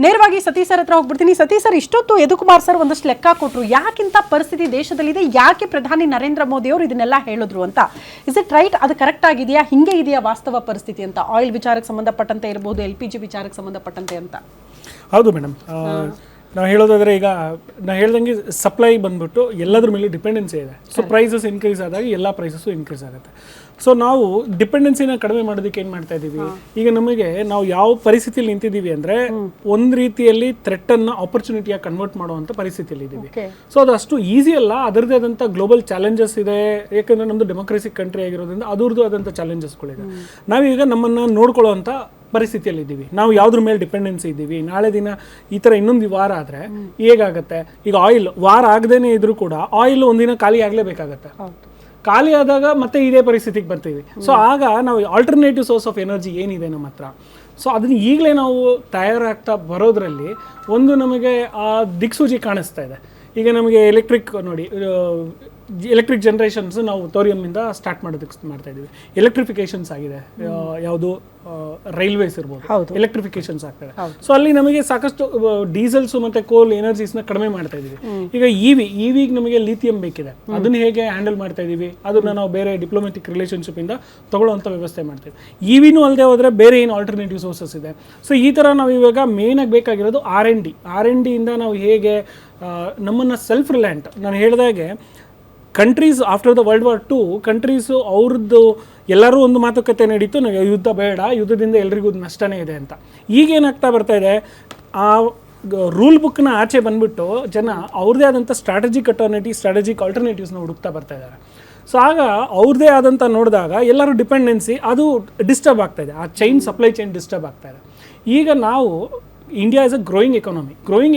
ನೇರವಾಗಿ ಸತೀಶ್ ಸರ್ ಹತ್ರ ಹೋಗ್ಬಿಡ್ತೀನಿ. ಸತೀಶ್ ಸರ್, ಇಷ್ಟೊತ್ತು ಯದುಕುಮಾರ್ ಸರ್ ಒಂದಷ್ಟು ಲೆಕ್ಕ ಕೊಟ್ಟರು, ಯಾಕಿಂತ ಪರಿಸ್ಥಿತಿ ದೇಶದಲ್ಲಿದೆ, ಯಾಕೆ ಪ್ರಧಾನಿ ನರೇಂದ್ರ ಮೋದಿ ಅವರು ಇದನ್ನೆಲ್ಲ ಹೇಳಿದ್ರು ಅಂತ. Is it right? ಅದು ಕರೆಕ್ಟ್ ಆಗಿದೆಯಾ? ಹಿಂಗೆ ಇದೆಯಾ ವಾಸ್ತವ ಪರಿಸ್ಥಿತಿ ಅಂತ? ಆಯಿಲ್ ವಿಚಾರಕ್ಕೆ ಸಂಬಂಧಪಟ್ಟಂತೆ ಇರಬಹುದು, LPG ವಿಚಾರಕ್ಕೆ ಸಂಬಂಧಪಟ್ಟಂತೆ ಅಂತ. ಹೌದು ಮೇಡಮ್. ನಾವು ಹೇಳೋದಾದ್ರೆ ಈಗ ನಾವು ಹೇಳ್ದಂಗೆ ಸಪ್ಲೈ ಬಂದ್ಬಿಟ್ಟು ಎಲ್ಲದ್ರ ಮೇಲೆ ಡಿಪೆಂಡೆನ್ಸಿ ಇದೆ. ಸೊ ಪ್ರೈಸಸ್ ಇನ್ಕ್ರೀಸ್ ಆದಾಗ ಎಲ್ಲ ಪ್ರೈಸಸ್ಸು ಇನ್ಕ್ರೀಸ್ ಆಗುತ್ತೆ. ಸೊ ನಾವು ಡಿಪೆಂಡೆನ್ಸಿನ ಕಡಿಮೆ ಮಾಡೋದಕ್ಕೆ ಏನು ಮಾಡ್ತಾ ಇದ್ದೀವಿ, ಈಗ ನಮಗೆ ನಾವು ಯಾವ ಪರಿಸ್ಥಿತಿಯಲ್ಲಿ ನಿಂತಿದ್ದೀವಿ ಅಂದರೆ ಒಂದು ರೀತಿಯಲ್ಲಿ ಥ್ರೆಟ್ಟನ್ನು ಆಪರ್ಚುನಿಟಿಯಾಗಿ ಕನ್ವರ್ಟ್ ಮಾಡುವಂಥ ಪರಿಸ್ಥಿತಿಯಲ್ಲಿ ಇದ್ದೀವಿ. ಸೊ ಅದು ಅಷ್ಟು ಈಸಿ ಅಲ್ಲ, ಅದರದೇ ಆದಂಥ ಗ್ಲೋಬಲ್ ಚಾಲೆಂಜಸ್ ಇದೆ. ಯಾಕಂದರೆ ನಮ್ಮದು ಡೆಮೋಕ್ರೆಸಿಕ್ ಕಂಟ್ರಿ ಆಗಿರೋದ್ರಿಂದ ಅದರದ್ದು ಆದಂಥ ಚಾಲೆಂಜಸ್ಗಳಿದೆ. ನಾವೀಗ ನಮ್ಮನ್ನು ನೋಡ್ಕೊಳ್ಳೋವಂಥ ಪರಿಸ್ಥಿತಿಯಲ್ಲಿ ಇದ್ದೀವಿ. ನಾವು ಯಾವುದ್ರ ಮೇಲೆ ಡಿಪೆಂಡೆನ್ಸಿ ಇದ್ದೀವಿ. ನಾಳೆ ದಿನ ಈ ಥರ ಇನ್ನೊಂದು ವಾರ ಆದರೆ ಹೇಗಾಗುತ್ತೆ? ಈಗ ಆಯಿಲ್ ವಾರ ಆಗದೇನೆ ಇದ್ರೂ ಕೂಡ ಆಯಿಲ್ ಒಂದಿನ ಖಾಲಿ ಆಗಲೇಬೇಕಾಗತ್ತೆ. ಖಾಲಿ ಆದಾಗ ಮತ್ತೆ ಇದೇ ಪರಿಸ್ಥಿತಿಗೆ ಬರ್ತೀವಿ. ಸೊ ಆಗ ನಾವು ಆಲ್ಟರ್ನೇಟಿವ್ ಸೋರ್ಸ್ ಆಫ್ ಎನರ್ಜಿ ಏನಿದೆ ನಮ್ಮ ಹತ್ರ, ಸೊ ಅದನ್ನ ಈಗಲೇ ನಾವು ತಯಾರಾಗ್ತಾ ಬರೋದ್ರಲ್ಲಿ ಒಂದು ನಮಗೆ ಆ ದಿಕ್ಸೂಚಿ ಕಾಣಿಸ್ತಾ ಇದೆ. ಈಗ ನಮಗೆ ಎಲೆಕ್ಟ್ರಿಕ್ ನೋಡಿ, ಎಲೆಕ್ಟ್ರಿಕ್ ಜನರೇಷನ್ಸ್ ನಾವು ಥೋರಿಯಮ್ಮಿಂದ ಸ್ಟಾರ್ಟ್ ಮಾಡೋದಕ್ಕೆ ಮಾಡ್ತಾ ಇದ್ದೀವಿ. ಎಲೆಕ್ಟ್ರಿಫಿಕೇಶನ್ಸ್ ಆಗಿದೆ, ಯಾವುದು ರೈಲ್ವೇಸ್ ಇರ್ಬೋದು, ಎಲೆಕ್ಟ್ರಿಫಿಕೇಶನ್ಸ್ ಆಗ್ತದೆ. ಸೊ ಅಲ್ಲಿ ನಮಗೆ ಸಾಕಷ್ಟು ಡೀಸೆಲ್ಸ್ ಮತ್ತೆ ಕೋಲ್ ಎನರ್ಜೀಸ್ನ ಕಡಿಮೆ ಮಾಡ್ತಾ ಇದೀವಿ. ಈಗ ಇವಿಗೆ ನಮಗೆ ಲಿಥಿಯಂ ಬೇಕಿದೆ, ಅದನ್ನ ಹೇಗೆ ಹ್ಯಾಂಡಲ್ ಮಾಡ್ತಾ ಇದೀವಿ, ಅದನ್ನ ನಾವು ಬೇರೆ ಡಿಪ್ಲೊಮ್ಯಾಟಿಕ್ ರಿಲೇಷನ್ಶಿಪ್ ಇಂದ ತಗೊಳ್ಳುವಂಥ ವ್ಯವಸ್ಥೆ ಮಾಡ್ತೀವಿ. ಇವಿನೂ ಅಲ್ಲದೆ ಹೋದ್ರೆ ಬೇರೆ ಏನು ಆಲ್ಟರ್ನೇಟಿವ್ ಸೋರ್ಸಸ್ ಇದೆ. ಸೊ ಈ ಥರ ನಾವು ಇವಾಗ ಮೇನ್ ಆಗಿ ಬೇಕಾಗಿರೋದು R&D ಇಂದ ನಾವು ಹೇಗೆ ನಮ್ಮನ್ನು ಸೆಲ್ಫ್ ರಿಲಯಂಟ್, ನಾನು ಹೇಳಿದಾಗೆ countries after the world war II countries ಅವ್ರದ್ದು ಎಲ್ಲರೂ ಒಂದು ಮಾತುಕತೆ ನಡೀತು, ಯುದ್ಧ ಬೇಡ, ಯುದ್ಧದಿಂದ ಎಲ್ರಿಗೂ ನಷ್ಟನೇ ಇದೆ ಅಂತ. ಈಗೇನಾಗ್ತಾ ಬರ್ತಾ ಇದೆ, ಆ ರೂಲ್ ಬುಕ್ನ ಆಚೆ ಬಂದ್ಬಿಟ್ಟು ಜನ ಅವ್ರದ್ದೇ ಆದಂಥ ಸ್ಟ್ರಾಟಜಿಕ್ ಆಲ್ಟರ್ನೇಟಿವ್ಸ್ನ ಹುಡುಕ್ತಾ ಬರ್ತಾ ಇದ್ದಾರೆ. ಸೊ ಆಗ ಅವ್ರದ್ದೇ ಆದಂಥ ನೋಡಿದಾಗ ಎಲ್ಲರೂ ಡಿಪೆಂಡೆನ್ಸಿ ಅದು ಡಿಸ್ಟರ್ಬ್ ಆಗ್ತಾ ಇದೆ, ಆ ಸಪ್ಲೈ ಚೈನ್ ಡಿಸ್ಟರ್ಬ್ ಆಗ್ತಾ ಇದೆ. ಈಗ ನಾವು India is a growing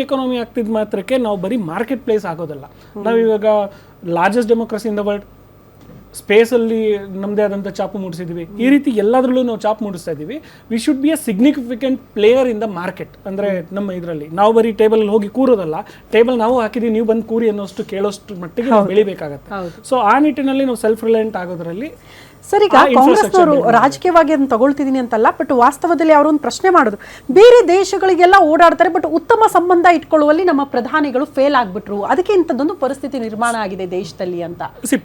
economy ಆಗ್ತಿದ್ದ ಮಾತ್ರಕ್ಕೆ ನಾವು ಬರೀ ಮಾರ್ಕೆಟ್ ಪ್ಲೇಸ್ ಆಗೋದಲ್ಲ. ನಾವು ಇವಾಗ largest democracy in the world, ಸ್ಪೇಸಲ್ಲಿ ನಮ್ಮದೇ ಆದಂಥ ಚಾಪು ಮೂಡಿಸಿದ್ವಿ. ಈ ರೀತಿ ಎಲ್ಲದರಲ್ಲೂ ನಾವು ಚಾಪು ಮೂಡಿಸ್ತಾ ಇದ್ದೀವಿ. We should be a significant player in the market. ಅಂದರೆ ನಮ್ಮ ಇದರಲ್ಲಿ ನಾವು ಬರೀ ಟೇಬಲಲ್ಲಿ ಹೋಗಿ ಕೂರೋದಲ್ಲ, ಟೇಬಲ್ ನಾವು ಹಾಕಿದ್ದೀವಿ, ನೀವು ಬಂದು ಕೂರಿ ಅನ್ನೋಷ್ಟು ಕೇಳೋಷ್ಟು ಮಟ್ಟಿಗೆ ನಾವು ಬೆಳಿಬೇಕಾಗತ್ತೆ. ಸೊ ಆ ನಿಟ್ಟಿನಲ್ಲಿ ನಾವು ಸೆಲ್ಫ್ ರಿಲಯಂಟ್ ಆಗೋದ್ರಲ್ಲಿ ಸರ್, ಈಗ ಕಾಂಗ್ರೆಸ್ನವರು ರಾಜಕೀಯವಾಗಿ ಅದನ್ನು ತಗೊಳ್ತಿದ್ದೀನಿ ಅಂತಲ್ಲ, ಬಟ್ ವಾಸ್ತವದಲ್ಲಿ ಅವರೊಂದು ಪ್ರಶ್ನೆ ಮಾಡೋದು, ಬೇರೆ ದೇಶಗಳಿಗೆಲ್ಲ ಓಡಾಡ್ತಾರೆ, ಬಟ್ ಉತ್ತಮ ಸಂಬಂಧ ಇಟ್ಕೊಳ್ಳುವಲ್ಲಿ ನಮ್ಮ ಪ್ರಧಾನಿಗಳು ಫೇಲ್ ಆಗ್ಬಿಟ್ರು, ಅದಕ್ಕೆ ಇಂಥದ್ದೊಂದು ಪರಿಸ್ಥಿತಿ ನಿರ್ಮಾಣ ಆಗಿದೆ ದೇಶದಲ್ಲಿ ಅಂತ.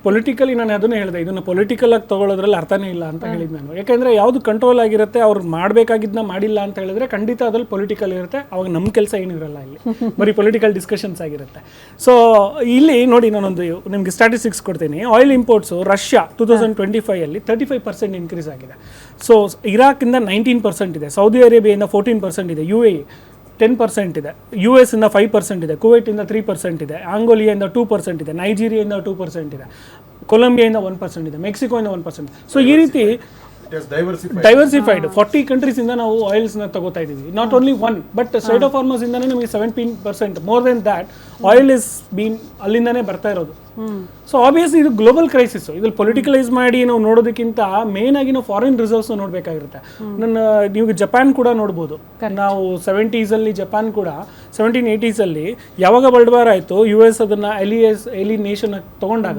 ಪೊಲಿಟಿಕಲಿ ನಾನು ಅದನ್ನೇ ಹೇಳಿದೆ, ಇದನ್ನು ಪೊಲಿಟಿಕಲ್ ಆಗಿ ತಗೊಳ್ಳೋದ್ರಲ್ಲಿ ಅರ್ಥನೇ ಇಲ್ಲ ಅಂತ ಹೇಳಿದ್ ನಾನು. ಯಾಕಂದ್ರೆ ಯಾವ್ದು ಕಂಟ್ರೋಲ್ ಆಗಿರುತ್ತೆ, ಅವ್ರು ಮಾಡಬೇಕಾಗಿದ್ದನ್ನ ಮಾಡಿಲ್ಲ ಅಂತ ಹೇಳಿದ್ರೆ ಖಂಡಿತ ಅದ್ರಲ್ಲಿ ಪೊಲಿಟಿಕಲ್ ಇರುತ್ತೆ. ಅವಾಗ ನಮ್ಮ ಕೆಲಸ ಏನಿರಲ್ಲ, ಇಲ್ಲಿ ಬರೀ ಪೊಲಿಟಿಕಲ್ ಡಿಸ್ಕಷನ್ಸ್ ಆಗಿರುತ್ತೆ. ಸೊ ಇಲ್ಲಿ ನೋಡಿ, ನಾನೊಂದು ನಿಮ್ಗೆ ಸ್ಟ್ಯಾಟಿಸ್ಟಿಕ್ಸ್ ಕೊಡ್ತೀನಿ. ಆಯಿಲ್ ಇಂಪೋರ್ಟ್ಸು ರಷ್ಯಾ 2025 35% ಇನ್ಕ್ರೀಸ್ ಆಗಿದೆ. ಸೊ ಇರಾಕಿಂದ 19% ಇದೆ, ಸೌದಿ ಅರೇಬಿಯಾದಿಂದ 14% ಇದೆ, UAE 10% ಇದೆ, US ಇಂದ 5% ಇದೆ, ಕುವೈಟಿಂದ 3% ಇದೆ, ಆಂಗೋಲಿಯಾದಿಂದ 2% ಇದೆ, ನೈಜೀರಿಯಾದಿಂದ 2% ಇದೆ, ಕೊಲಂಬಿಯಾದಿಂದ 1% ಇದೆ, ಮೆಕ್ಸಿಕೋಯಿಂದ 1%. ಸೊ ಈ ರೀತಿ ಡೈವರ್ಸಿಫೈಡ್ 40 ಕಂಟ್ರೀಸ್ ಇಂದ ನಾವು ಆಯಿಲ್ಸ್ನ ತಗೋತಾ ಇದ್ದೀವಿ. Not only one, but state of farmers ಇಂದಾನೆ ನಮಗೆ 17%, more than that oil is been ಅಲ್ಲಿಂದಾನೇ ಬರ್ತಾ ಇರೋದು. ಸೊ ಆಬ್ವಿಯಸ್ಲಿ ಇದು ಗ್ಲೋಬಲ್ ಕ್ರೈಸಿಸ್. ಇದ್ರಲ್ಲಿ ಪೊಲಿಟಿಕಲೈಸ್ ಮಾಡಿ ನಾವು ನೋಡೋದಕ್ಕಿಂತ ಮೇನ್ ಆಗಿ ನಾವು ಫಾರಿನ್ ರಿಸರ್ವ್ಸ್ ನೋಡಬೇಕಾಗಿರುತ್ತೆ. ನೀವು ಜಪಾನ್ ಕೂಡ ನೋಡ್ಬೋದು. ನಾವು 70s ಜಪಾನ್ ಕೂಡ 1780s ಯಾವಾಗ ವರ್ಲ್ಡ್ ವಾರ್ ಆಯಿತು, US ಅದನ್ನ ಎಲಿ ನೇಷನ್ ತಗೊಂಡಾಗ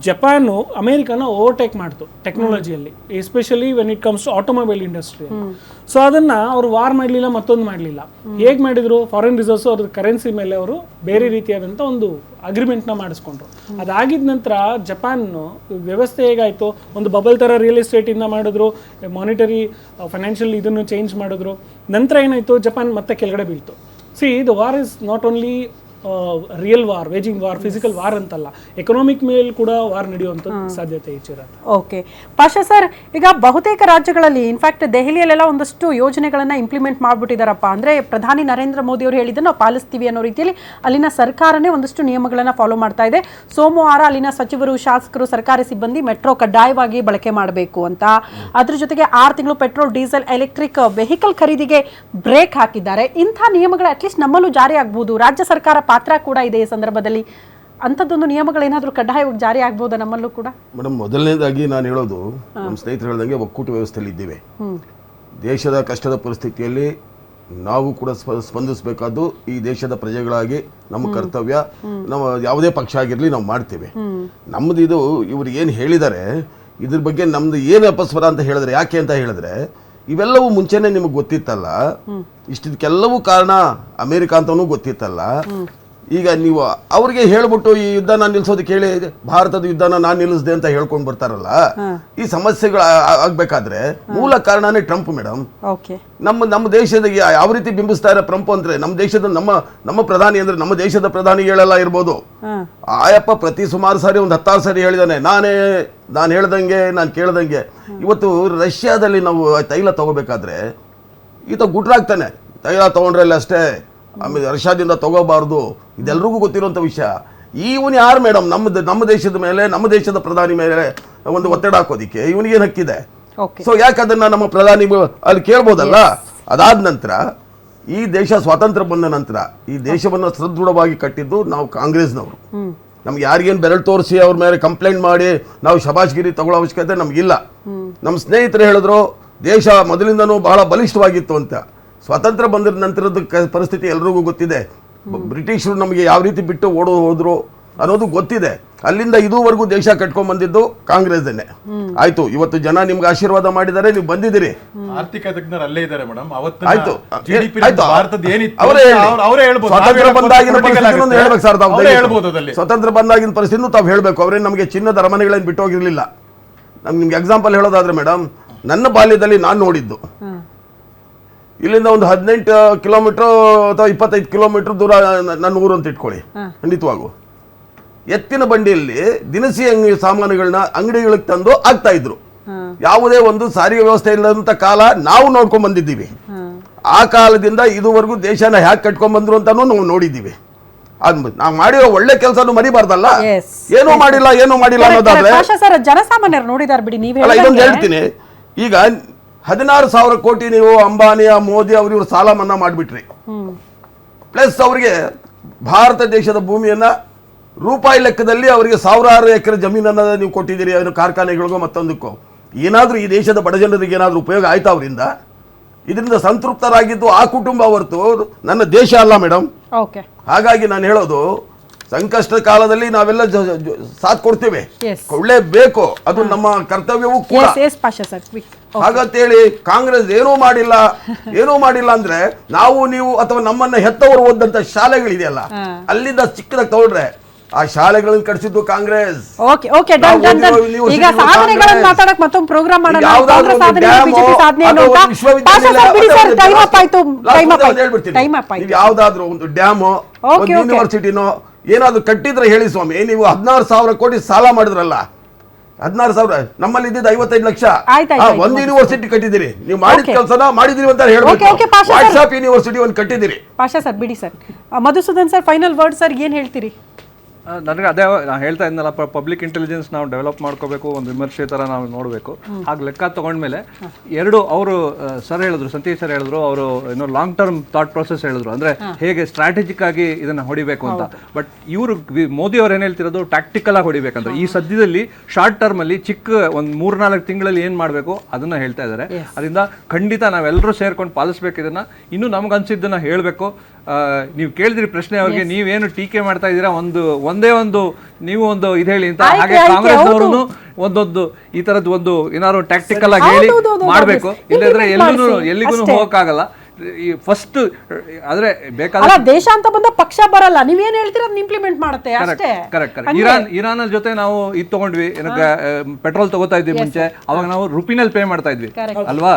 ಜಪಾನು ಅಮೆರಿಕನ ಓವರ್ಟೇಕ್ ಮಾಡ್ತು ಟೆಕ್ನಾಲಜಿಯಲ್ಲಿ, especially when it comes to automobile industry. So ಅದನ್ನ ಅವರು ವಾರ್ ಮಾಡಲಿಲ್ಲ, ಮತ್ತೊಂದು ಮಾಡಲಿಲ್ಲ. ಹೇಗೆ ಮಾಡಿದ್ರು? ಫಾರಿನ್ ರಿಸರ್ವ್ಸ್ ಅವ್ರ ಕರೆನ್ಸಿ ಮೇಲೆ ಅವರು ಬೇರೆ ರೀತಿಯಾದಂಥ ಒಂದು ಅಗ್ರಿಮೆಂಟ್ನ ಮಾಡಿಸ್ಕೊಂಡ್ರು. ಅದಾಗಿದ ನಂತರ ಜಪಾನ್ ವ್ಯವಸ್ಥೆ ಹೇಗಾಯಿತು, ಒಂದು ಬಬಲ್ ಥರ ರಿಯಲ್ ಎಸ್ಟೇಟಿಂದ ಮಾಡಿದ್ರು, ಮಾನಿಟರಿ ಫೈನಾನ್ಷಿಯಲ್ ಇದನ್ನು ಚೇಂಜ್ ಮಾಡಿದ್ರು. ನಂತರ ಏನಾಯಿತು, ಜಪಾನ್ ಮತ್ತೆ ಕೆಳಗಡೆ ಬೀಳ್ತು. See the war is not only real war, waging war, physical war ಅಂತಲ್ಲ, ಎಕನಾಮಿಕ್ ಮೇಲೆ ಕೂಡ ವಾರ್ ನಡೆಯುವಂಥ ಸಾಧ್ಯತೆ ಹೆಚ್ಚಿರುತ್ತೆ. ಓಕೆ ಪಾಷಾ ಸರ್, ಈಗ ಬಹುತೇಕ ರಾಜ್ಯಗಳಲ್ಲಿ, ಇನ್ಫ್ಯಾಕ್ಟ್ ದೆಹಲಿಯಲ್ಲೆಲ್ಲ ಒಂದಷ್ಟು ಯೋಜನೆಗಳನ್ನು ಇಂಪ್ಲಿಮೆಂಟ್ ಮಾಡಿಬಿಟ್ಟಿದ್ದಾರಪ್ಪ. ಅಂದರೆ ಪ್ರಧಾನಿ ನರೇಂದ್ರ ಮೋದಿ ಅವರು ಹೇಳಿದ್ದನ್ನು ನಾವು ಪಾಲಿಸ್ತೀವಿ ಅನ್ನೋ ರೀತಿಯಲ್ಲಿ ಅಲ್ಲಿನ ಸರ್ಕಾರನೇ ಒಂದಷ್ಟು ನಿಯಮಗಳನ್ನು ಫಾಲೋ ಮಾಡ್ತಾ ಇದೆ. ಸೋಮವಾರ ಅಲ್ಲಿನ ಸಚಿವರು, ಶಾಸಕರು, ಸರ್ಕಾರಿ ಸಿಬ್ಬಂದಿ ಮೆಟ್ರೋ ಕಡ್ಡಾಯವಾಗಿ ಬಳಕೆ ಮಾಡಬೇಕು ಅಂತ, ಅದ್ರ ಜೊತೆಗೆ 6 ತಿಂಗಳು ಪೆಟ್ರೋಲ್, ಡೀಸೆಲ್, ಎಲೆಕ್ಟ್ರಿಕ್ ವೆಹಿಕಲ್ ಖರೀದಿಗೆ ಬ್ರೇಕ್ ಹಾಕಿದ್ದಾರೆ. ಇಂಥ ನಿಯಮಗಳು ಅಟ್ಲೀಸ್ಟ್ ನಮ್ಮಲ್ಲೂ ಜಾರಿ ಆಗ್ಬೋದು. ರಾಜ್ಯ ಸರ್ಕಾರ ಪಾತ್ರ ಕೂಡ ಇದೆ ಈ ಸಂದರ್ಭದಲ್ಲಿ. ಅಂಥದ್ದೊಂದು ನಿಯಮಗಳೇನಾದರೂ ಕಡ್ಡಾಯವಾಗಿ ಜಾರಿ ಆಗ್ಬೋದಾ ನಮ್ಮಲ್ಲೂ ಕೂಡ? ಮೇಡಮ್, ಮೊದಲನೇದಾಗಿ ನಾನು ಹೇಳೋದು, ನಮ್ಮ ಸ್ನೇಹಿತರು ಹೇಳ್ದಂಗೆ ಒಕ್ಕೂಟ ವ್ಯವಸ್ಥೆಯಲ್ಲಿ ಇದ್ದೀವಿ. ದೇಶದ ಕಷ್ಟದ ಪರಿಸ್ಥಿತಿಯಲ್ಲಿ ನಾವು ಕೂಡ ಸ್ಪಂದಿಸಬೇಕಾದ್ದು ಈ ದೇಶದ ಪ್ರಜೆಗಳಾಗಿ ನಮ್ಮ ಕರ್ತವ್ಯ. ನಾವು ಯಾವುದೇ ಪಕ್ಷ ಆಗಿರಲಿ ನಾವು ಮಾಡ್ತೇವೆ. ನಮ್ಮದು ಇದು ಇವರು ಏನು ಹೇಳಿದ್ದಾರೆ, ಇದ್ರ ಬಗ್ಗೆ ನಮ್ದು ಏನು ಅಪಸ್ವರ ಅಂತ ಹೇಳಿದ್ರೆ, ಯಾಕೆ ಅಂತ ಹೇಳಿದ್ರೆ ಇವೆಲ್ಲವೂ ಮುಂಚೆನೆ ನಿಮಗೆ ಗೊತ್ತಿತ್ತಲ್ಲ. ಇಷ್ಟಕ್ಕೆಲ್ಲವೂ ಕಾರಣ ಅಮೇರಿಕ ಅಂತನೂ ಗೊತ್ತಿತ್ತಲ್ಲ. ಈಗ ನೀವು ಅವ್ರಿಗೆ ಹೇಳ್ಬಿಟ್ಟು ಈ ಯುದ್ಧನ ನಿಲ್ಸೋದಕ್ಕೆ ಹೇಳಿ ಭಾರತದ ಯುದ್ಧನ ನಾನು ನಿಲ್ಲಿಸ್ದೆ ಅಂತ ಹೇಳ್ಕೊಂಡು ಬರ್ತಾರಲ್ಲ, ಈ ಸಮಸ್ಯೆಗಳು ಆಗ್ಬೇಕಾದ್ರೆ ಮೂಲ ಕಾರಣನೇ ಟ್ರಂಪ್ ಮೇಡಮ್. ನಮ್ಮ ದೇಶದ ಯಾವ ರೀತಿ ಬಿಂಬಿಸ್ತಾರೆ ಟ್ರಂಪ್ ಅಂದ್ರೆ, ನಮ್ಮ ದೇಶದ ನಮ್ಮ ಪ್ರಧಾನಿ ಅಂದ್ರೆ ನಮ್ಮ ದೇಶದ ಪ್ರಧಾನಿಗಳೆಲ್ಲ ಇರ್ಬೋದು, ಆಯಪ್ಪ ಪ್ರತಿ ಸುಮಾರು ಸಾರಿ ಒಂದು 10 ಸಾರಿ ಹೇಳಿದಾನೆ, ನಾನು ಹೇಳ್ದಂಗೆ ನಾನು ಕೇಳ್ದಂಗೆ. ಇವತ್ತು ರಷ್ಯಾದಲ್ಲಿ ನಾವು ತೈಲ ತಗೋಬೇಕಾದ್ರೆ ಈತ ಗುಟ್ರಾಗ್ತಾನೆ, ತೈಲ ತಗೊಂಡ್ರಲ್ಲ ಅಷ್ಟೇ, ಆಮೇಲೆ ರಷ್ಯಾದಿಂದ ತಗೋಬಾರ್ದು, ಇದೆಲ್ರಿಗೂ ಗೊತ್ತಿರುವಂಥ ವಿಷಯ. ಇವನು ಯಾರು ಮೇಡಮ್ ನಮ್ಮ ದೇಶದ ಮೇಲೆ, ನಮ್ಮ ದೇಶದ ಪ್ರಧಾನಿ ಮೇಲೆ ಒಂದು ಒತ್ತಡ ಹಾಕೋದಿಕ್ಕೆ ಇವನಿಗೇನು ಹಕ್ಕಿದೆ? ಸೊ ಯಾಕೆ ಅದನ್ನ ನಮ್ಮ ಪ್ರಧಾನಿ ಅಲ್ಲಿ ಕೇಳ್ಬೋದಲ್ಲ. ಅದಾದ ನಂತರ ಈ ದೇಶ ಸ್ವಾತಂತ್ರ್ಯ ಬಂದ ನಂತರ ಈ ದೇಶವನ್ನು ಸದೃಢವಾಗಿ ಕಟ್ಟಿದ್ದು ನಾವು ಕಾಂಗ್ರೆಸ್ನವರು. ನಮ್ಗೆ ಯಾರಿಗೇನು ಬೆರಳು ತೋರಿಸಿ ಅವ್ರ ಮೇಲೆ ಕಂಪ್ಲೇಂಟ್ ಮಾಡಿ ನಾವು ಶಬಾಷ್ಗಿರಿ ತಗೊಳ್ಳೋ ಅವಶ್ಯಕತೆ ನಮಗಿಲ್ಲ. ನಮ್ಮ ಸ್ನೇಹಿತರು ಹೇಳಿದ್ರು ದೇಶ ಮೊದಲಿಂದನೂ ಬಹಳ ಬಲಿಷ್ಠವಾಗಿತ್ತು ಅಂತ. ಸ್ವಾತಂತ್ರ್ಯ ಬಂದ ನಂತರದ ಪರಿಸ್ಥಿತಿ ಎಲ್ರಿಗೂ ಗೊತ್ತಿದೆ. ಬ್ರಿಟಿಷರು ನಮಗೆ ಯಾವ ರೀತಿ ಬಿಟ್ಟು ಹೋದ್ರು ಅನ್ನೋದು ಗೊತ್ತಿದೆ. ಅಲ್ಲಿಂದ ಇದುವರೆಗೂ ದೇಶ ಕಟ್ಕೊಂಡ್ ಬಂದಿದ್ದು ಕಾಂಗ್ರೆಸ್ನೇ. ಆಯ್ತು, ಇವತ್ತು ಜನ ನಿಮ್ಗೆ ಆಶೀರ್ವಾದ ಮಾಡಿದ್ದಾರೆ, ನೀವು ಬಂದಿದ್ದೀರಿ. ಆರ್ಥಿಕ ತಜ್ಞರು ಅಲ್ಲೇ ಇದ್ದಾರೆ ಮೇಡಮ್. ಆಯ್ತು, ಸ್ವಾತಂತ್ರ್ಯ ಬಂದಾಗಿನ ಪರಿಸ್ಥಿತಿ ತಾವು ಹೇಳ್ಬೇಕು. ಅವ್ರೇನು ನಮಗೆ ಚಿನ್ನದ ಅರಮನೆಗಳೇನು ಬಿಟ್ಟೋಗಿರ್ಲಿಲ್ಲ. ನಿಮ್ಗೆ ಎಕ್ಸಾಂಪಲ್ ಹೇಳೋದಾದ್ರೆ ಮೇಡಮ್, ನನ್ನ ಬಾಲ್ಯದಲ್ಲಿ ನಾನು ನೋಡಿದ್ದು, ಇಲ್ಲಿಂದ ಒಂದು 18 ಕಿಲೋಮೀಟರ್ ಅಥವಾ 25 ಕಿಲೋಮೀಟರ್ ದೂರ ನನ್ನ ಊರು ಅಂತ ಇಟ್ಕೊಳ್ಳಿ, ಖಂಡಿತವಾಗೂ ಎತ್ತಿನ ಬಂಡಿಯಲ್ಲಿ ದಿನಸಿ ಸಾಮಾನುಗಳನ್ನ ಅಂಗಡಿಗಳಿಗೆ ತಂದು ಆಗ್ತಾ ಇದ್ರು. ಯಾವುದೇ ಒಂದು ಸಾರಿಗೆ ವ್ಯವಸ್ಥೆ ಇಲ್ಲದಂತ ಕಾಲ ನಾವು ನೋಡ್ಕೊಂಡ್ ಬಂದಿದ್ದೀವಿ. ಆ ಕಾಲದಿಂದ ಇದುವರೆಗೂ ದೇಶನ ಹ್ಯಾಕ್ ಕಟ್ಕೊಂಡ್ ಬಂದ್ರು ಅಂತಾನು ನಾವು ನೋಡಿದ್ದೀವಿ. ನಾವು ಮಾಡಿರೋ ಒಳ್ಳೆ ಕೆಲಸನೂ ಮರಿಬಾರ್ದಲ್ಲ. ಏನೂ ಮಾಡಿಲ್ಲ ಅನ್ನೋದಾದ್ರೆ ಜನಸಾಮಾನ್ಯರು ನೋಡಿದಾರೆ ಬಿಡಿ. ಇದೊಂದು ಹೇಳ್ತೀನಿ, ಈಗ 16,000 ಕೋಟಿ ನೀವು ಅಂಬಾನಿಯ ಮೋದಿ ಅವ್ರಿವ್ರು ಸಾಲ ಮನ್ನಾ ಮಾಡಿಬಿಟ್ರಿ. ಪ್ಲಸ್ ಅವರಿಗೆ ಭಾರತ ದೇಶದ ಭೂಮಿಯನ್ನ ರೂಪಾಯಿ ಲೆಕ್ಕದಲ್ಲಿ ಅವರಿಗೆ 1000 ಎಕರೆ ಜಮೀನನ್ನ ನೀವು ಕೊಟ್ಟಿದ್ದೀರಿ, ಅದನ್ನು ಕಾರ್ಖಾನೆಗಳಿಗೋ ಮತ್ತೊಂದಕ್ಕೋ. ಏನಾದ್ರೂ ಈ ದೇಶದ ಬಡ ಜನರಿಗೆ ಏನಾದ್ರೂ ಉಪಯೋಗ ಆಯ್ತಾ ಅವರಿಂದ? ಇದರಿಂದ ಸಂತೃಪ್ತರಾಗಿದ್ದು ಆ ಕುಟುಂಬ ಹೊರತು ನನ್ನ ದೇಶ ಅಲ್ಲ ಮೇಡಮ್. ಹಾಗಾಗಿ ನಾನು ಹೇಳೋದು, ಸಂಕಷ್ಟ ಕಾಲದಲ್ಲಿ ನಾವೆಲ್ಲ ಸಾಥ್ ಕೊಡ್ತೇವೆ, ಕೊಳ್ಳೇಬೇಕು, ಅದು ನಮ್ಮ ಕರ್ತವ್ಯವೂ ಕೂಡ. ಹಾಗಂತೇಳಿ ಕಾಂಗ್ರೆಸ್ ಏನೂ ಮಾಡಿಲ್ಲ ಅಂದ್ರೆ ನಾವು ನೀವು ಅಥವಾ ನಮ್ಮನ್ನ ಹೆತ್ತವರು ಓದಂತ ಶಾಲೆಗಳಿದೆಯಲ್ಲ, ಅಲ್ಲಿಂದ ಚಿಕ್ಕದಾಗಿ ತಗೊಳ್ರೆ ಆ ಶಾಲೆಗಳನ್ನು ಕಟ್ಟಿಸಿದ್ದು ಕಾಂಗ್ರೆಸ್. ಯಾವ್ದಾದ್ರು ಒಂದು ಡ್ಯಾಮೋ ಯೂನಿವರ್ಸಿಟಿನೋ ಏನಾದ್ರು ಕಟ್ಟಿದ್ರೆ ಹೇಳಿ ಸ್ವಾಮಿ. ನೀವು 16,000 ಕೋಟಿ ಸಾಲ ಮಾಡಿದ್ರಲ್ಲ, 16,000, ನಮ್ಮಲ್ಲಿ ಇದ್ದಿದ್ದು 55 ಲಕ್ಷ. ಒಂದು ಯೂನಿವರ್ಸಿಟಿ ಕಟ್ಟಿದಿರಿ, ನೀವು ಮಾಡಿದ ಕೆಲಸನ ಮಾಡಿದಿರಿ ಅಂತ ಹೇಳ್ಬೇಕು. ವಾಟ್ಸ್ಆಪ್ ಯೂನಿವರ್ಸಿಟಿ ಒಂದು ಕಟ್ಟಿದಿರಿ. ಪಾಷಾ ಸರ್ ಬಿಡಿ sir. Madhusudan sir, final word sir, ಏನ್ ಹೇಳ್ತೀರಿ? ನನಗೆ ಅದೇ ನಾನು ಹೇಳ್ತಾ ಇದ್ನಲ್ಲ, ಪಬ್ಲಿಕ್ ಇಂಟೆಲಿಜೆನ್ಸ್ ನಾವು ಡೆವಲಪ್ ಮಾಡ್ಕೋಬೇಕು, ಒಂದು ವಿಮರ್ಶೆ ಥರ ನಾವು ನೋಡಬೇಕು. ಹಾಗೆ ಲೆಕ್ಕ ತೊಗೊಂಡ್ಮೇಲೆ ಎರಡು ಅವರು ಸರ್ ಹೇಳಿದ್ರು, ಸತೀಶ್ ಸರ್ ಹೇಳಿದ್ರು, ಅವರು ಏನೋ ಲಾಂಗ್ ಟರ್ಮ್ ಥಾಟ್ ಪ್ರೊಸೆಸ್ ಹೇಳಿದ್ರು, ಅಂದರೆ ಹೇಗೆ ಸ್ಟ್ರಾಟಜಿಕ್ ಆಗಿ ಇದನ್ನು ಹೊಡಿಬೇಕು ಅಂತ. ಬಟ್ ಇವರು ಮೋದಿ ಅವ್ರು ಏನು ಹೇಳ್ತಿರೋದು ಟ್ಯಾಕ್ಟಿಕಲ್ ಆಗಿ ಹೊಡಿಬೇಕಂತ. ಈ ಸದ್ಯದಲ್ಲಿ ಶಾರ್ಟ್ ಟರ್ಮಲ್ಲಿ ಚಿಕ್ಕ ಒಂದು 3-4 ತಿಂಗಳಲ್ಲಿ ಏನು ಮಾಡಬೇಕು ಅದನ್ನು ಹೇಳ್ತಾ ಇದ್ದಾರೆ. ಅದರಿಂದ ಖಂಡಿತ ನಾವೆಲ್ಲರೂ ಸೇರ್ಕೊಂಡು ಪಾಲಿಸ್ಬೇಕು ಇದನ್ನು. ಇನ್ನೂ ನಮ್ಗೆ ಅನ್ಸಿದ್ದನ್ನು ಹೇಳಬೇಕು. ನೀವು ಕೇಳಿದ್ರಿ ಪ್ರಶ್ನೆ ಅವ್ರಿಗೆ, ನೀವೇನು ಟೀಕೆ ಮಾಡ್ತಾ ಇದ್ದೀರಾ, ಒಂದೇ ಒಂದು ನೀವು ಒಂದು ಇದು ಹೇಳಿ ಅಂತ. ಹಾಗೆ ಕಾಂಗ್ರೆಸ್ ಅವರು ಒಂದೊಂದು ಈ ತರದ್ದು ಒಂದು ಏನಾದ್ರು ಟ್ಯಾಕ್ಟಿಕಲ್ ಆಗಿ ಹೇಳಿ ಮಾಡಬೇಕು. ಇಲ್ಲದ್ರೆ ಎಲ್ಲಿಗೂ ಹೋಗಕ್ಕಾಗಲ್ಲ. ಫಸ್ಟ್ ಆದ್ರೆ ಬೇಕಾದ್ರೆ ದೇಶ ಅಂತ ಬಂದ ಪಕ್ಷ ಬರಲ್ಲ, ನೀವೇನ್ ಹೇಳ್ತೀರ ಇಂಪ್ಲಿಮೆಂಟ್ ಮಾಡುತ್ತೆ ಅಷ್ಟೇ. ಕರೆಕ್ಟ್. ಇರಾನ್ ಜೊತೆ ನಾವು ಇದು ತಗೊಂಡ್ವಿ, ಪೆಟ್ರೋಲ್ ತಗೋತಾ ಇದ್ವಿ ಮುಂಚೆ, ಅವಾಗ ನಾವು ರುಪಿನಲ್ಲಿ ಪೇ ಮಾಡ್ತಾ ಇದ್ವಿ ಅಲ್ವಾ,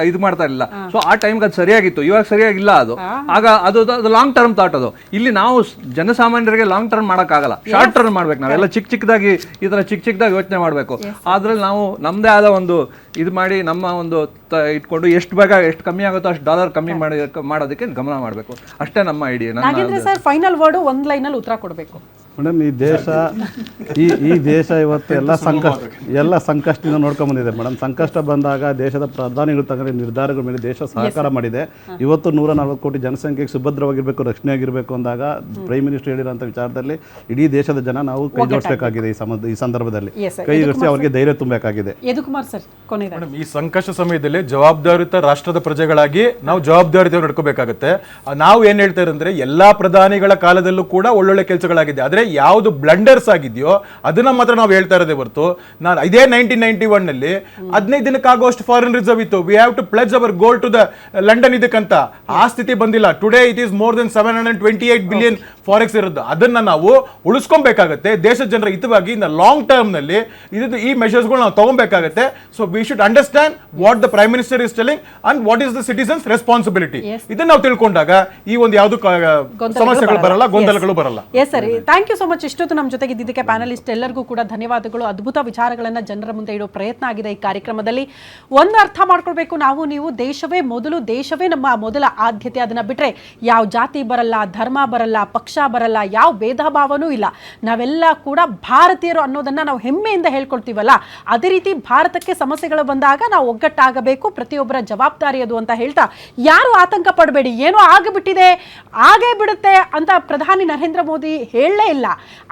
ಇದು ಮಾಡ್ತಾ ಇರಲಿಲ್ಲ. ಸೊ ಆ ಟೈಮ್ಗೆ ಅದು ಸರಿಯಾಗಿತ್ತು, ಇವಾಗ ಸರಿಯಾಗಿಲ್ಲ ಅದು. ಆಗ ಅದು ಲಾಂಗ್ ಟರ್ಮ್ ಥಾಟ್. ಅದು ಇಲ್ಲಿ ನಾವು ಜನಸಾಮಾನ್ಯರಿಗೆ ಲಾಂಗ್ ಟರ್ಮ್ ಮಾಡೋಕ್ಕಾಗಲ್ಲ, ಶಾರ್ಟ್ ಟರ್ಮ್ ಮಾಡ್ಬೇಕು. ನಾವೆಲ್ಲ ಚಿಕ್ಕದಾಗಿ ಈ ತರ ಚಿಕ್ಕದಾಗಿ ಯೋಚನೆ ಮಾಡಬೇಕು. ಅದ್ರಲ್ಲಿ ನಾವು ನಮ್ದೇ ಆದ ಒಂದು ಇದು ಮಾಡಿ ನಮ್ಮ ಒಂದು ಇಟ್ಕೊಂಡು ಎಷ್ಟು ಬೇಗ ಎಷ್ಟು ಕಮ್ಮಿ ಆಗುತ್ತೋ ಅಷ್ಟು ಡಾಲರ್ ಕಮ್ಮಿ ಮಾಡೋದಕ್ಕೆ ಗಮನ ಮಾಡಬೇಕು. ಅಷ್ಟೇ ನಮ್ಮ ಐಡಿಯಾ. ಸರ್ ಫೈನಲ್ ವರ್ಡ್ ಒಂದು ಲೈನಲ್ಲಿ ಉತ್ತರ ಕೊಡಬೇಕು ಮೇಡಮ್. ಈ ದೇಶ ಇವತ್ತು ಎಲ್ಲ ಸಂಕಷ್ಟದಿಂದ ನೋಡ್ಕೊಂಡ್ ಬಂದಿದೆ ಮೇಡಮ್. ಸಂಕಷ್ಟ ಬಂದಾಗ ದೇಶದ ಪ್ರಧಾನಿಗಳು ತಗೊಂಡ ನಿರ್ಧಾರಗಳ ಮೇಲೆ ದೇಶ ಸಹಕಾರ ಮಾಡಿದೆ. ಇವತ್ತು 140 ಕೋಟಿ ಜನಸಂಖ್ಯೆಗೆ ಸುಭದ್ರವಾಗಿರ್ಬೇಕು, ರಕ್ಷಣೆ ಆಗಿರ್ಬೇಕು ಅಂದಾಗ ಪ್ರೈಮ್ ಮಿನಿಸ್ಟರ್ ಹೇಳಿರೋಂಥ ವಿಚಾರದಲ್ಲಿ ಇಡೀ ದೇಶದ ಜನ ನಾವು ಕೈ ಜೋಡಿಸಬೇಕಾಗಿದೆ. ಈ ಸಂದರ್ಭದಲ್ಲಿ ಕೈ ಜೋಡಿಸಿ ಅವರಿಗೆ ಧೈರ್ಯ ತುಂಬಬೇಕಾಗಿದೆ. ಮೇಡಮ್, ಈ ಸಂಕಷ್ಟ ಸಮಯದಲ್ಲಿ ಜವಾಬ್ದಾರಿಯುತ ರಾಷ್ಟ್ರದ ಪ್ರಜೆಗಳಾಗಿ ನಾವು ಜವಾಬ್ದಾರಿಯುತ ನಡ್ಕೋಬೇಕಾಗುತ್ತೆ. ನಾವು ಏನ್ ಹೇಳ್ತಾರೆ ಅಂದ್ರೆ ಎಲ್ಲಾ ಪ್ರಧಾನಿಗಳ ಕಾಲದಲ್ಲೂ ಕೂಡ ಒಳ್ಳೊಳ್ಳೆ ಕೆಲಸಗಳಾಗಿದೆ, ಆದ್ರೆ ಯಾವುದು ಬ್ಲಂಡರ್ಸ್ ಆಗಿದೆಯೋ ಅದನ್ನ ಮಾತ್ರ ನಾವು ಹೇಳ್ತಾ ಇರೋದೇ ಹೊರತು ನಾನು ಇದೇ 1991 ನಲ್ಲಿ 15 ದಿನಕ್ಕಾಗುವಷ್ಟು ಫಾರಿನ್ ರಿಸರ್ವ್ ಇತ್ತು. We have to pledge our gold to the London ಇದಕ್ಕಂತ. ಆ ಸ್ಥಿತಿ ಬಂದಿಲ್ಲ. Today it is more than 728 billion forex ಇರೋದು. ಅದನ್ನ ನಾವು ಉಳಿಸ್ಕೊಬೇಕಾಗತ್ತೆ ದೇಶದ ಜನರ ಹಿತವಾಗಿ. ಇನ್ ಲಾಂಗ್ ಟರ್ಮ್ ನಲ್ಲಿ ಈ ಮೆಷರ್ಸ್ಗಳು ನಾವು ತಗೊಬೇಕಾಗತ್ತೆ. So we should understand what the prime minister is telling and what is the citizens responsibility. ಇದನ್ನ ನಾವು ತಿಳ್ಕೊಂಡಾಗ ಈ ಒಂದು ಯಾವುದು ಸಮಸ್ಯೆಗಳು ಬರಲ್ಲ, ಗೊಂದಲಗಳು ಬರಲ್ಲ. Yes sir, thank you so much. ಇಷ್ಟೊತ್ತು ನಮ್ಮ ಜೊತೆಗೆ ಇದ್ದಿದ್ದಕ್ಕೆ ಪ್ಯಾನಲಿಸ್ಟ್ ಎಲ್ಲರಿಗೂ ಕೂಡ ಧನ್ಯವಾದಗಳು. ಅದ್ಭುತ ವಿಚಾರಗಳನ್ನ ಜನರ ಮುಂದೆ ಇಡೋ ಪ್ರಯತ್ನ ಆಗಿದೆ ಈ ಕಾರ್ಯಕ್ರಮದಲ್ಲಿ. ಒಂದು ಅರ್ಥ ಮಾಡ್ಕೊಳ್ಬೇಕು, ನಾವು ನೀವು ದೇಶವೇ ಮೊದಲು, ದೇಶವೇ ನಮ್ಮ ಮೊದಲ ಆದ್ಯತೆ. ಅದನ್ನ ಬಿಟ್ರೆ ಯಾವ ಜಾತಿ ಬರಲ್ಲ, ಧರ್ಮ ಬರಲ್ಲ, ಪಕ್ಷ ಬರಲ್ಲ, ಯಾವ ಭೇದ ಭಾವನೂ ಇಲ್ಲ. ನಾವೆಲ್ಲ ಕೂಡ ಭಾರತೀಯರು ಅನ್ನೋದನ್ನ ನಾವು ಹೆಮ್ಮೆಯಿಂದ ಹೇಳ್ಕೊಳ್ತೀವಲ್ಲ, ಅದೇ ರೀತಿ ಭಾರತಕ್ಕೆ ಸಮಸ್ಯೆಗಳು ಬಂದಾಗ ನಾವು ಒಗ್ಗಟ್ಟಾಗಬೇಕು, ಪ್ರತಿಯೊಬ್ಬರ ಜವಾಬ್ದಾರಿ ಅದು ಅಂತ ಹೇಳ್ತಾ, ಯಾರು ಆತಂಕ ಪಡಬೇಡಿ, ಏನೋ ಆಗಿಬಿಟ್ಟಿದೆ, ಆಗೇ ಬಿಡುತ್ತೆ ಅಂತ ಪ್ರಧಾನಿ ನರೇಂದ್ರ ಮೋದಿ ಹೇಳಲೇ ಇಲ್ಲ.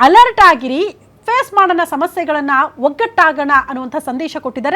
ಅಲರ್ಟ್ ಆಗಿರಿ, ಫೇಸ್ ಮಾಡೋಣ ಸಮಸ್ಯೆಗಳನ್ನ, ಒಗ್ಗಟ್ಟಾಗೋಣ ಅನ್ನುವಂಥ ಸಂದೇಶ ಕೊಟ್ಟಿದ್ದಾರೆ.